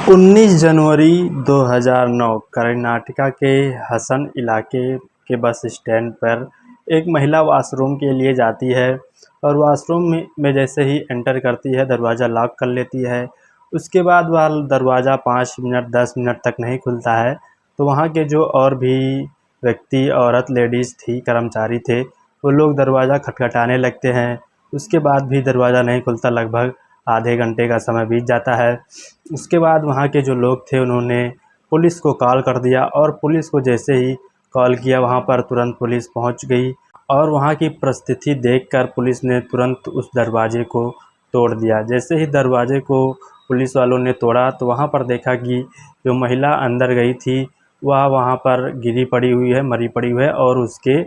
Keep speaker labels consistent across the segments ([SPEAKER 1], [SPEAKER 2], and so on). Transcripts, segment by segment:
[SPEAKER 1] 19 जनवरी 2009 कर्नाटका के हसन इलाके के बस स्टैंड पर एक महिला वॉशरूम के लिए जाती है और वॉशरूम में जैसे ही एंटर करती है दरवाज़ा लॉक कर लेती है। उसके बाद वह दरवाज़ा 5 मिनट 10 मिनट तक नहीं खुलता है। तो वहाँ के जो और भी व्यक्ति औरत लेडीज़ थी कर्मचारी थे वो लोग दरवाज़ा खटखटाने लगते हैं। उसके बाद भी दरवाज़ा नहीं खुलता, लगभग आधे घंटे का समय बीत जाता है। उसके बाद वहाँ के जो लोग थे उन्होंने पुलिस को कॉल कर दिया और पुलिस को जैसे ही कॉल किया वहाँ पर तुरंत पुलिस पहुँच गई और वहाँ की परिस्थिति देखकर पुलिस ने तुरंत उस दरवाज़े को तोड़ दिया। जैसे ही दरवाज़े को पुलिस वालों ने तोड़ा तो वहाँ पर देखा कि जो महिला अंदर गई थी वह वहाँ पर गिरी पड़ी हुई है, मरी पड़ी हुई है और उसके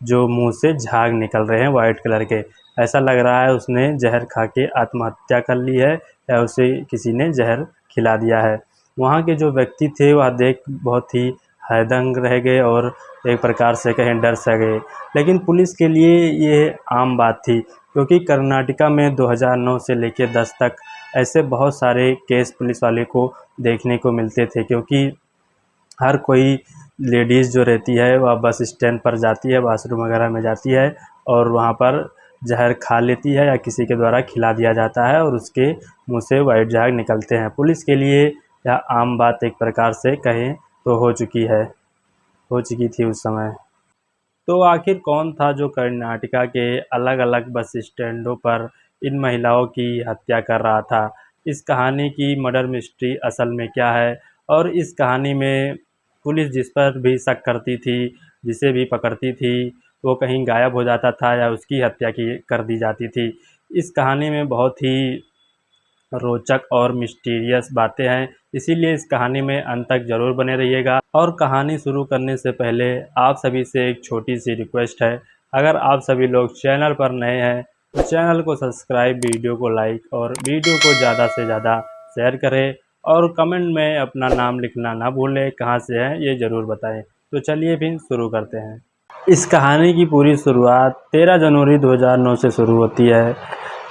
[SPEAKER 1] जो मुंह से झाग निकल रहे हैं वाइट कलर के। ऐसा लग रहा है उसने जहर खा के आत्महत्या कर ली है या उसे किसी ने जहर खिला दिया है। वहाँ के जो व्यक्ति थे वह देख बहुत ही हैदंग रह गए और एक प्रकार से कहें डर सा गए। लेकिन पुलिस के लिए ये आम बात थी क्योंकि कर्नाटका में 2009 से लेकर 10 तक ऐसे बहुत सारे केस पुलिस वाले को देखने को मिलते थे क्योंकि हर कोई लेडीज़ जो रहती है वह बस स्टैंड पर जाती है, वॉशरूम वगैरह में जाती है और वहाँ पर जहर खा लेती है या किसी के द्वारा खिला दिया जाता है और उसके मुंह से वाइट झाग निकलते हैं। पुलिस के लिए यह आम बात एक प्रकार से कहें तो हो चुकी थी उस समय। तो आखिर कौन था जो कर्नाटका के अलग अलग बस स्टैंडों पर इन महिलाओं की हत्या कर रहा था? इस कहानी की मर्डर मिस्ट्री असल में क्या है और इस कहानी में पुलिस जिस पर भी शक करती थी, जिसे भी पकड़ती थी, वो कहीं गायब हो जाता था या उसकी हत्या की कर दी जाती थी। इस कहानी में बहुत ही रोचक और मिस्टीरियस बातें हैं, इसीलिए इस कहानी में अंत तक ज़रूर बने रहिएगा। और कहानी शुरू करने से पहले आप सभी से एक छोटी सी रिक्वेस्ट है, अगर आप सभी लोग चैनल पर नए हैं तो चैनल को सब्सक्राइब, वीडियो को लाइक और वीडियो को ज़्यादा से ज़्यादा शेयर करें और कमेंट में अपना नाम लिखना ना भूलें, कहाँ से हैं ये ज़रूर बताएं। तो चलिए फिर शुरू करते हैं। इस कहानी की पूरी शुरुआत 13 जनवरी 2009 से शुरू होती है।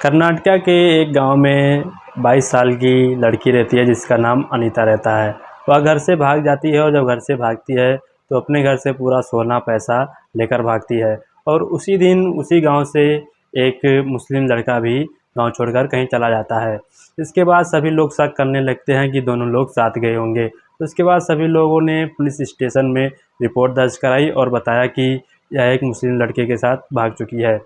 [SPEAKER 1] कर्नाटका के एक गांव में 22 साल की लड़की रहती है जिसका नाम अनीता रहता है। वह घर से भाग जाती है और जब घर से भागती है तो अपने घर से पूरा सोना पैसा लेकर भागती है और उसी दिन उसी गांव से एक मुस्लिम लड़का भी गांव छोड़कर कहीं चला जाता है। इसके बाद सभी लोग शक करने लगते हैं कि दोनों लोग साथ गए होंगे। तो उसके बाद सभी लोगों ने पुलिस स्टेशन में रिपोर्ट दर्ज कराई और बताया कि यह एक मुस्लिम लड़के के साथ भाग चुकी है।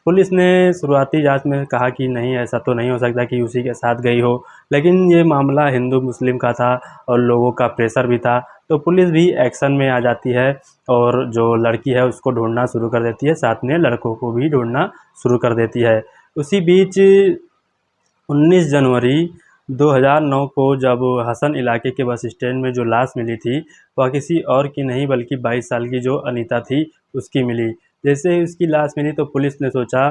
[SPEAKER 1] पुलिस ने शुरुआती जांच में कहा कि नहीं, ऐसा तो नहीं हो सकता कि उसी के साथ गई हो, लेकिन ये मामला हिंदू मुस्लिम का था और लोगों का प्रेशर भी था, तो पुलिस भी एक्शन में आ जाती है और जो लड़की है उसको ढूंढना शुरू कर देती है, साथ में लड़कों को भी ढूंढना शुरू कर देती है। उसी बीच 19 जनवरी 2009 को जब हसन इलाके के बस स्टैंड में जो लाश मिली थी वह किसी और की नहीं बल्कि 22 साल की जो अनीता थी उसकी मिली। जैसे ही उसकी लाश मिली तो पुलिस ने सोचा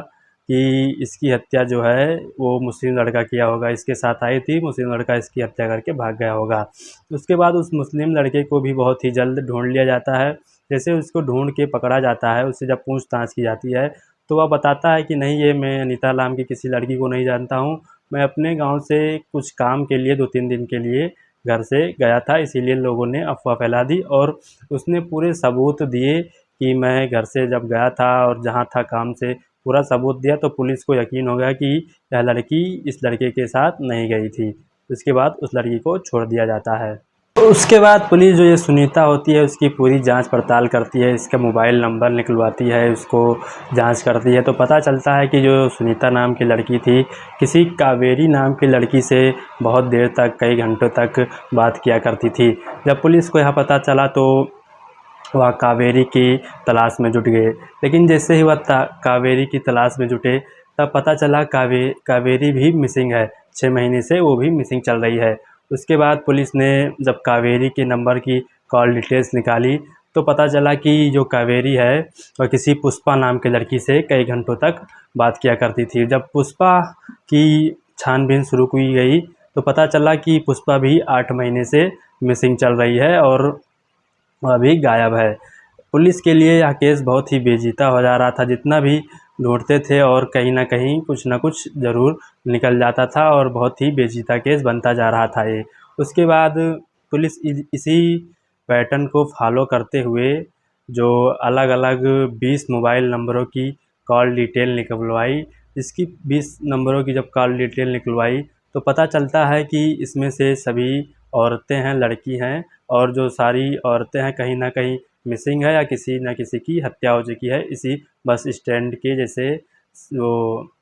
[SPEAKER 1] कि इसकी हत्या जो है वो मुस्लिम लड़का किया होगा, इसके साथ आई थी, मुस्लिम लड़का इसकी हत्या करके भाग गया होगा। उसके बाद उस मुस्लिम लड़के को भी बहुत ही जल्द ढूंढ लिया जाता है। जैसे उसको ढूंढ के पकड़ा जाता है, उससे जब पूछताछ की जाती है तो वह बताता है कि नहीं, ये मैं अनीता नाम की किसी लड़की को नहीं जानता हूँ, मैं अपने गांव से कुछ काम के लिए 2-3 दिन के लिए घर से गया था, इसीलिए लोगों ने अफवाह फैला दी। और उसने पूरे सबूत दिए कि मैं घर से जब गया था और जहाँ था काम से, पूरा सबूत दिया तो पुलिस को यकीन हो गया कि यह लड़की इस लड़के के साथ नहीं गई थी। उसके बाद उस लड़की को छोड़ दिया जाता है। उसके बाद पुलिस जो ये सुनीता होती है उसकी पूरी जांच पड़ताल करती है, इसका मोबाइल नंबर निकलवाती है, उसको जांच करती है तो पता चलता है कि जो सुनीता नाम की लड़की थी किसी कावेरी नाम की लड़की से बहुत देर तक, कई घंटों तक बात किया करती थी। जब पुलिस को यह पता चला तो वह कावेरी की तलाश में जुट गए। लेकिन जैसे ही वह कावेरी की तलाश में जुटे तब पता चला कावेरी भी मिसिंग है, 6 महीने से वो भी मिसिंग चल रही है। उसके बाद पुलिस ने जब कावेरी के नंबर की कॉल डिटेल्स निकाली तो पता चला कि जो कावेरी है वह किसी पुष्पा नाम की लड़की से कई घंटों तक बात किया करती थी। जब पुष्पा की छानबीन शुरू की गई तो पता चला कि पुष्पा भी 8 महीने से मिसिंग चल रही है और वह भी गायब है। पुलिस के लिए यह केस बहुत ही बेजीता हो जा रहा था, जितना भी ढूंढते थे और कहीं ना कहीं कुछ ना कुछ ज़रूर निकल जाता था और बहुत ही बेजीता केस बनता जा रहा था ये। उसके बाद पुलिस इसी पैटर्न को फॉलो करते हुए जो अलग अलग 20 मोबाइल नंबरों की कॉल डिटेल निकलवाई। इसकी 20 नंबरों की जब कॉल डिटेल निकलवाई तो पता चलता है कि इसमें से सभी औरतें हैं, लड़की हैं, और जो सारी औरतें हैं कहीं ना कहीं मिसिंग है या किसी न किसी की हत्या हो चुकी है इसी बस स्टैंड के जैसे वो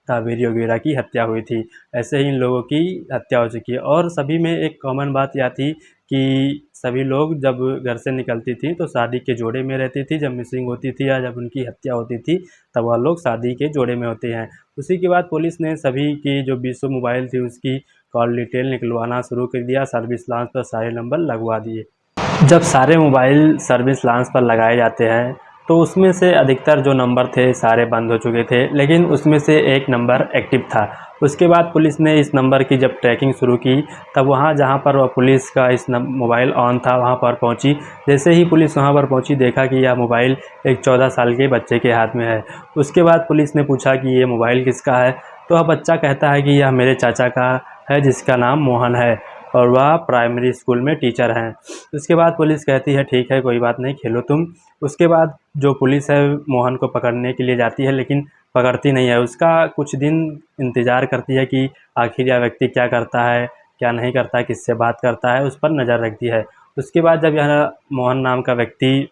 [SPEAKER 1] कावेरी वगैरह की हत्या हुई थी। ऐसे ही इन लोगों की हत्या हो चुकी है। और सभी में एक कॉमन बात यह थी कि सभी लोग जब घर से निकलती थी तो शादी के जोड़े में रहती थी, जब मिसिंग होती थी या जब उनकी हत्या होती थी तब वह लोग शादी के जोड़े में होते हैं। उसी के बाद पुलिस ने सभी की जो 20 मोबाइल थी उसकी कॉल डिटेल निकलवाना शुरू कर दिया, सर्विस लॉन्च पर सारे नंबर लगवा दिए। जब सारे मोबाइल सर्विस लॉन्च पर लगाए जाते हैं तो उसमें से अधिकतर जो नंबर थे सारे बंद हो चुके थे, लेकिन उसमें से एक नंबर एक्टिव था। उसके बाद पुलिस ने इस नंबर की जब ट्रैकिंग शुरू की तब वहाँ जहाँ पर वह पुलिस का मोबाइल ऑन था वहाँ पर पहुँची। जैसे ही पुलिस वहाँ पर पहुँची देखा कि यह मोबाइल एक 14 साल के बच्चे के हाथ में है। उसके बाद पुलिस ने पूछा कि ये मोबाइल किसका है, तो वह बच्चा कहता है कि यह मेरे चाचा का है जिसका नाम मोहन है और वह प्राइमरी स्कूल में टीचर हैं। उसके बाद पुलिस कहती है ठीक है कोई बात नहीं, खेलो तुम। उसके बाद जो पुलिस है मोहन को पकड़ने के लिए जाती है लेकिन पकड़ती नहीं है। उसका कुछ दिन इंतज़ार करती है कि आखिर यह व्यक्ति क्या करता है, क्या नहीं करता है, किससे बात करता है, उस पर नज़र रखती है। उसके बाद जब यह मोहन नाम का व्यक्ति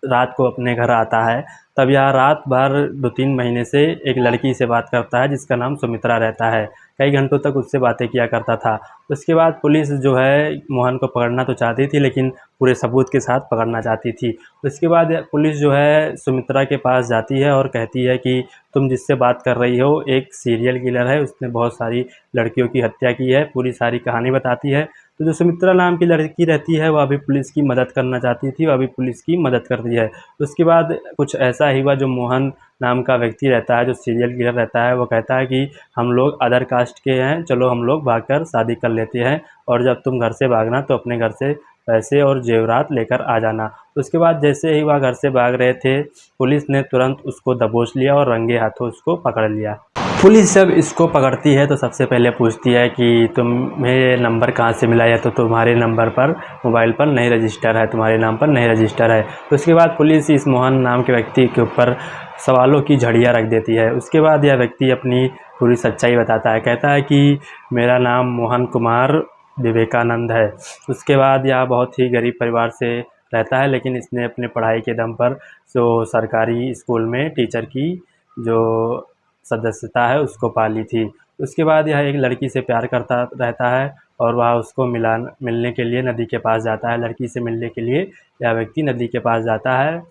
[SPEAKER 1] रात को अपने घर आता है तब यह रात भर 2-3 महीने से एक लड़की से बात करता है जिसका नाम सुमित्रा रहता है। कई घंटों तक उससे बातें किया करता था। उसके बाद पुलिस जो है मोहन को पकड़ना तो चाहती थी लेकिन पूरे सबूत के साथ पकड़ना चाहती थी। उसके बाद पुलिस जो है सुमित्रा के पास जाती है और कहती है कि तुम जिससे बात कर रही हो एक सीरियल किलर है, उसने बहुत सारी लड़कियों की हत्या की है। पूरी सारी कहानी बताती है। तो जो सुमित्रा नाम की लड़की रहती है वह भी पुलिस की मदद करना चाहती थी, वह भी पुलिस की मदद करती है। उसके बाद कुछ ऐसा ही हुआ, जो मोहन नाम का व्यक्ति रहता है जो सीरियल किलर रहता है वो कहता है कि हम लोग अदर कास्ट के हैं, चलो हम लोग भागकर शादी कर लेते हैं और जब तुम घर से भागना तो अपने घर से पैसे और जेवरात लेकर आ जाना। उसके बाद जैसे ही वह घर से भाग रहे थे पुलिस ने तुरंत उसको दबोच लिया और रंगे हाथों उसको पकड़ लिया। पुलिस जब इसको पकड़ती है तो सबसे पहले पूछती है कि तुम्हें नंबर कहाँ से मिला, या तो तुम्हारे नंबर पर मोबाइल पर नहीं रजिस्टर है, तुम्हारे नाम पर नहीं रजिस्टर है। उसके बाद पुलिस इस मोहन नाम के व्यक्ति के ऊपर सवालों की झड़ियाँ रख देती है। उसके बाद यह व्यक्ति अपनी पूरी सच्चाई बताता है, कहता है कि मेरा नाम मोहन कुमार विवेकानंद है। उसके बाद यह बहुत ही गरीब परिवार से रहता है लेकिन इसने अपने पढ़ाई के दम पर जो सरकारी स्कूल में टीचर की जो सदस्यता है उसको पाली थी। उसके बाद यह एक लड़की से प्यार करता रहता है और वह उसको मिलने के लिए नदी के पास जाता है। लड़की से मिलने के लिए यह व्यक्ति नदी के पास जाता है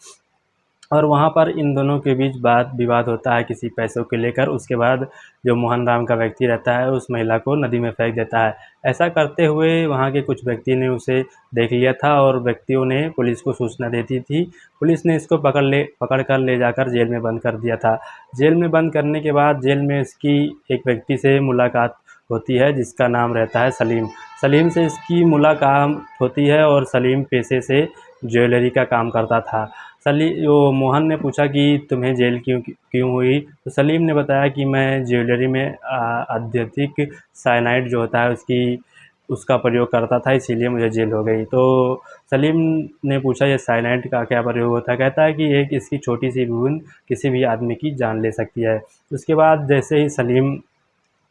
[SPEAKER 1] और वहाँ पर इन दोनों के बीच वाद विवाद होता है किसी पैसों को लेकर। उसके बाद जो मोहन नाम का व्यक्ति रहता है उस महिला को नदी में फेंक देता है। ऐसा करते हुए वहाँ के कुछ व्यक्ति ने उसे देख लिया था और व्यक्तियों ने पुलिस को सूचना देती थी। पुलिस ने इसको पकड़ कर ले जाकर जेल में बंद कर दिया था। जेल में बंद करने के बाद जेल में इसकी एक व्यक्ति से मुलाकात होती है जिसका नाम रहता है सलीम। सलीम से इसकी मुलाकात होती है और सलीम पेशे से ज्वेलरी का काम करता था। वो मोहन ने पूछा कि तुम्हें जेल क्यों क्यों हुई, तो सलीम ने बताया कि मैं ज्वेलरी में अत्यधिक साइनाइड जो होता है उसका प्रयोग करता था इसीलिए मुझे जेल हो गई। तो सलीम ने पूछा ये साइनाइड का क्या प्रयोग होता है, कहता है कि एक इसकी छोटी सी बूंद किसी भी आदमी की जान ले सकती है। उसके बाद जैसे ही सलीम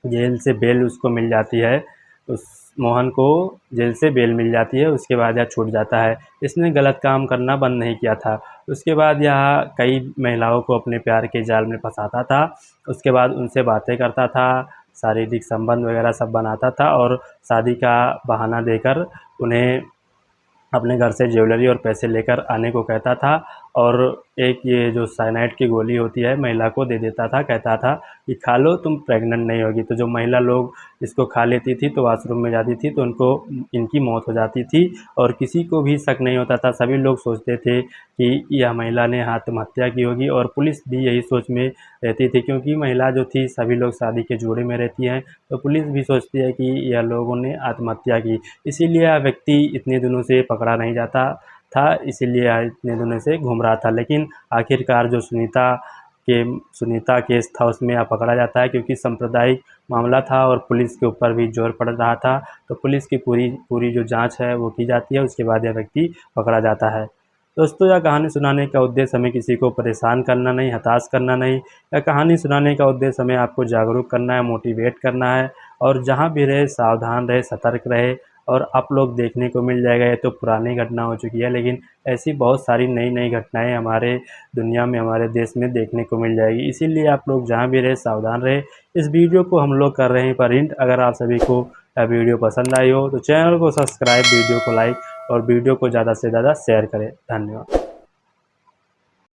[SPEAKER 1] जेल से बेल उसको मिल जाती है, उस मोहन को जेल से बेल मिल जाती है, उसके बाद यह छूट जाता है। इसने गलत काम करना बंद नहीं किया था। उसके बाद यह कई महिलाओं को अपने प्यार के जाल में फंसाता था। उसके बाद उनसे बातें करता था, शारीरिक संबंध वगैरह सब बनाता था और शादी का बहाना देकर उन्हें अपने घर से ज्वेलरी और पैसे लेकर आने को कहता था और एक ये जो साइनाइड की गोली होती है महिला को दे देता था, कहता था कि खा लो तुम प्रेग्नेंट नहीं होगी। तो जो महिला लोग इसको खा लेती थी तो वॉशरूम में जाती थी तो उनको इनकी मौत हो जाती थी और किसी को भी शक नहीं होता था। सभी लोग सोचते थे कि यह महिला ने आत्महत्या की होगी और पुलिस भी यही सोच में रहती थी क्योंकि महिला जो थी सभी लोग शादी के जोड़े में रहती हैं तो पुलिस भी सोचती है कि यह लोगों ने आत्महत्या की। इसीलिए यह व्यक्ति इतने दिनों से पकड़ा नहीं जाता था, इसीलिए इतने दिनों से घूम रहा था। लेकिन आखिरकार जो सुनीता के सुनीता केस था उसमें पकड़ा जाता है, क्योंकि सांप्रदायिक मामला था और पुलिस के ऊपर भी जोर पड़ रहा था। तो पुलिस की पूरी जो जांच है वो की जाती है, उसके बाद यह व्यक्ति पकड़ा जाता है। दोस्तों, यह कहानी सुनाने का उद्देश्य हमें किसी को परेशान करना नहीं, हताश करना नहीं। यह कहानी सुनाने का उद्देश्य हमें आपको जागरूक करना है, मोटिवेट करना है, और जहाँ भी रहे सावधान रहे, सतर्क रहे। और आप लोग देखने को मिल जाएगा, ये तो पुरानी घटना हो चुकी है, लेकिन ऐसी बहुत सारी नई नई घटनाएं हमारे दुनिया में, हमारे देश में देखने को मिल जाएगी। इसीलिए आप लोग जहाँ भी रहे सावधान रहे। इस वीडियो को हम लोग कर रहे हैं प्रिंट। अगर आप सभी को वीडियो पसंद आई हो तो चैनल को सब्सक्राइब, वीडियो को लाइक और वीडियो को ज़्यादा से ज़्यादा शेयर करें। धन्यवाद।